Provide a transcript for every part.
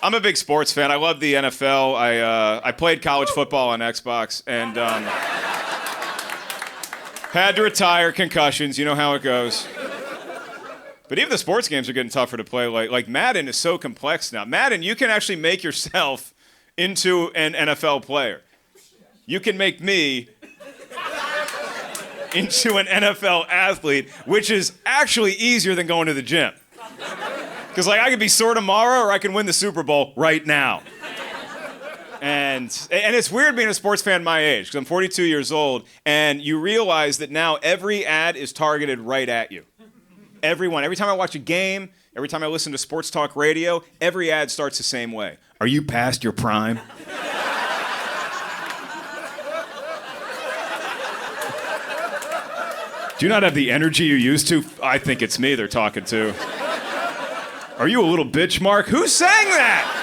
I'm a big sports fan. I love the NFL. I played college football on Xbox and had to retire. Concussions, you know how it goes. But even the sports games are getting tougher to play. Like Madden is so complex now. Madden, you can actually make yourself into an NFL player. You can make me into an NFL athlete, which is actually easier than going to the gym. Because I could be sore tomorrow or I can win the Super Bowl right now. And it's weird being a sports fan my age, because I'm 42 years old, and you realize that now every ad is targeted right at you. Everyone. Every time I watch a game, every time I listen to sports talk radio, every ad starts the same way. Are you past your prime? Do you not have the energy you used to? I think it's me they're talking to. Are you a little bitch, Mark? Who's saying that?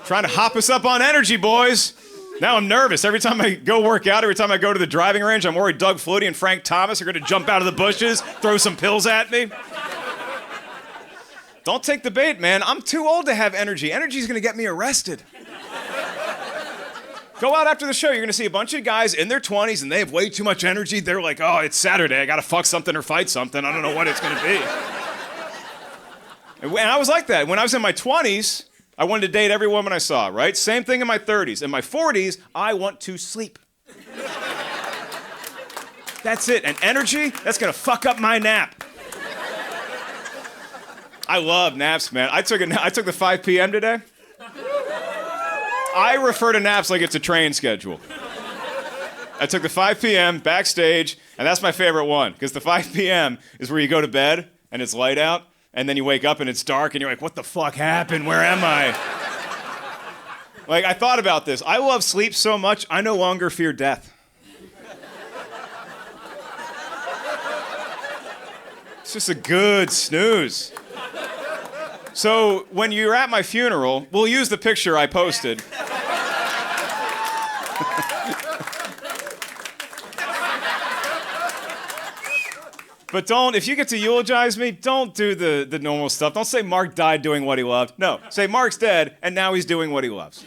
Trying to hop us up on energy, boys. Now I'm nervous. Every time I go work out, every time I go to the driving range, I'm worried Doug Flutie and Frank Thomas are going to jump out of the bushes, throw some pills at me. Don't take the bait, man. I'm too old to have energy. Energy's going to get me arrested. Go out after the show, you're going to see a bunch of guys in their 20s, and they have way too much energy. They're like, oh, it's Saturday. I got to fuck something or fight something. I don't know what it's going to be. And I was like that. When I was in my 20s, I wanted to date every woman I saw, right? Same thing in my 30s. In my 40s, I want to sleep. That's it. And energy, that's going to fuck up my nap. I love naps, man. I took the 5 p.m. today. I refer to naps like it's a train schedule. I took the 5 p.m. backstage, and that's my favorite one, because the 5 p.m. is where you go to bed, and it's light out, and then you wake up, and it's dark, and you're like, what the fuck happened? Where am I? I thought about this. I love sleep so much, I no longer fear death. It's just a good snooze. So when you're at my funeral, we'll use the picture I posted. But if you get to eulogize me, don't do the normal stuff. Don't say Mark died doing what he loved. No, say Mark's dead and now he's doing what he loves.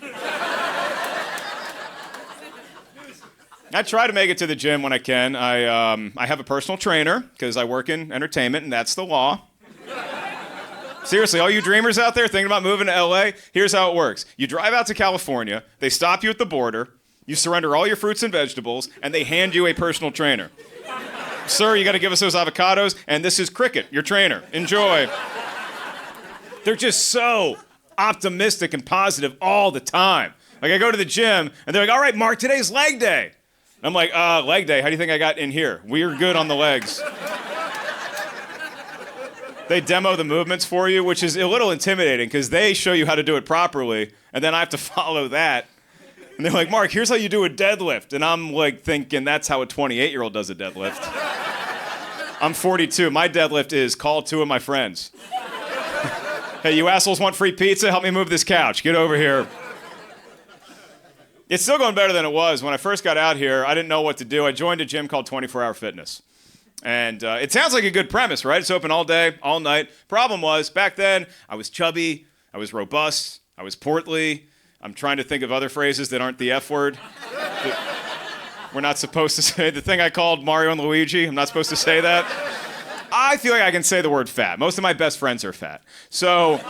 I try to make it to the gym when I can. I have a personal trainer because I work in entertainment and that's the law. Seriously, all you dreamers out there thinking about moving to LA, here's how it works. You drive out to California, they stop you at the border, you surrender all your fruits and vegetables, and they hand you a personal trainer. Sir, you gotta give us those avocados, and this is Cricket, your trainer. Enjoy. They're just so optimistic and positive all the time. I go to the gym, and they're like, all right, Mark, today's leg day. I'm like, leg day, how do you think I got in here? We're good on the legs. They demo the movements for you, which is a little intimidating because they show you how to do it properly, and then I have to follow that. And they're like, Mark, here's how you do a deadlift. And I'm thinking that's how a 28-year-old does a deadlift. I'm 42. My deadlift is call 2 of my friends. Hey, you assholes want free pizza? Help me move this couch. Get over here. It's still going better than it was. When I first got out here, I didn't know what to do. I joined a gym called 24 Hour Fitness. And it sounds like a good premise, right? It's open all day, all night. Problem was, back then, I was chubby, I was robust, I was portly. I'm trying to think of other phrases that aren't the F word. We're not supposed to say. The thing I called Mario and Luigi, I'm not supposed to say that. I feel like I can say the word fat. Most of my best friends are fat. So...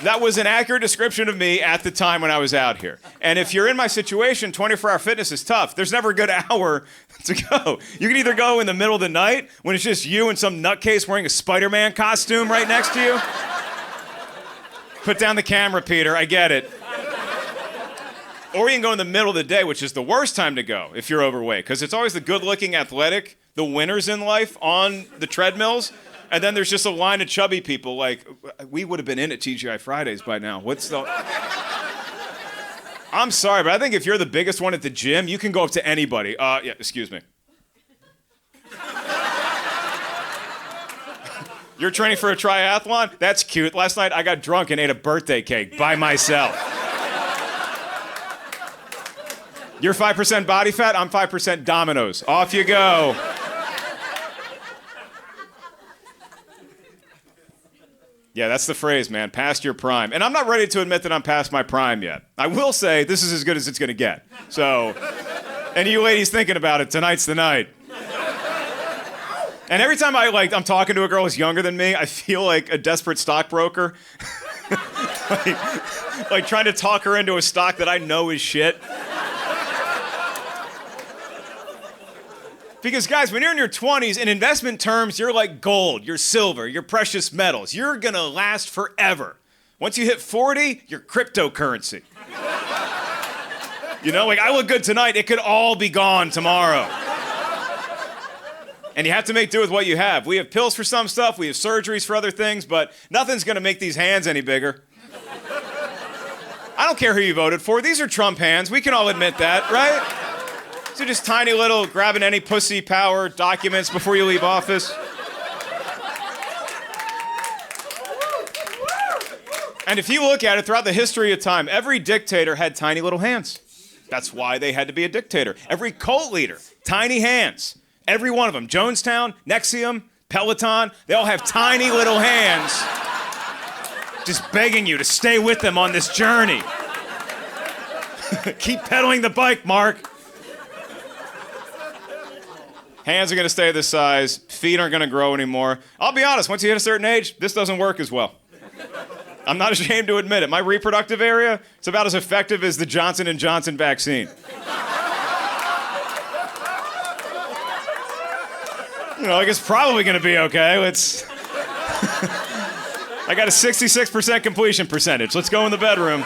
that was an accurate description of me at the time when I was out here. And if you're in my situation, 24-hour fitness is tough. There's never a good hour to go. You can either go in the middle of the night when it's just you and some nutcase wearing a Spider-Man costume right next to you. Put down the camera, Peter. I get it. Or you can go in the middle of the day, which is the worst time to go if you're overweight, because it's always the good-looking athletic, the winners in life on the treadmills. And then there's just a line of chubby people like, we would have been in at TGI Fridays by now. I'm sorry, but I think if you're the biggest one at the gym, you can go up to anybody. Yeah, excuse me. You're training for a triathlon? That's cute. Last night I got drunk and ate a birthday cake by myself. You're 5% body fat, I'm 5% Domino's. Off you go. Yeah, that's the phrase, man. Past your prime. And I'm not ready to admit that I'm past my prime yet. I will say this is as good as it's going to get. So, any of you ladies thinking about it, tonight's the night. And every time I'm talking to a girl who's younger than me, I feel like a desperate stockbroker. like trying to talk her into a stock that I know is shit. Because guys, when you're in your 20s, in investment terms, you're like gold, you're silver, you're precious metals. You're gonna last forever. Once you hit 40, you're cryptocurrency. You know, like I look good tonight, it could all be gone tomorrow. And you have to make do with what you have. We have pills for some stuff, we have surgeries for other things, but nothing's gonna make these hands any bigger. I don't care who you voted for, these are Trump hands, we can all admit that, right? These are just tiny little grabbing any pussy power documents before you leave office. And if you look at it throughout the history of time, every dictator had tiny little hands. That's why they had to be a dictator. Every cult leader, tiny hands. Every one of them, Jonestown, Nexium, Peloton, they all have tiny little hands just begging you to stay with them on this journey. Keep pedaling the bike, Mark. Hands are going to stay this size. Feet aren't going to grow anymore. I'll be honest, once you hit a certain age, this doesn't work as well. I'm not ashamed to admit it. My reproductive area, it's about as effective as the Johnson & Johnson vaccine. You know, like it's probably going to be okay. I got a 66% completion percentage. Let's go in the bedroom.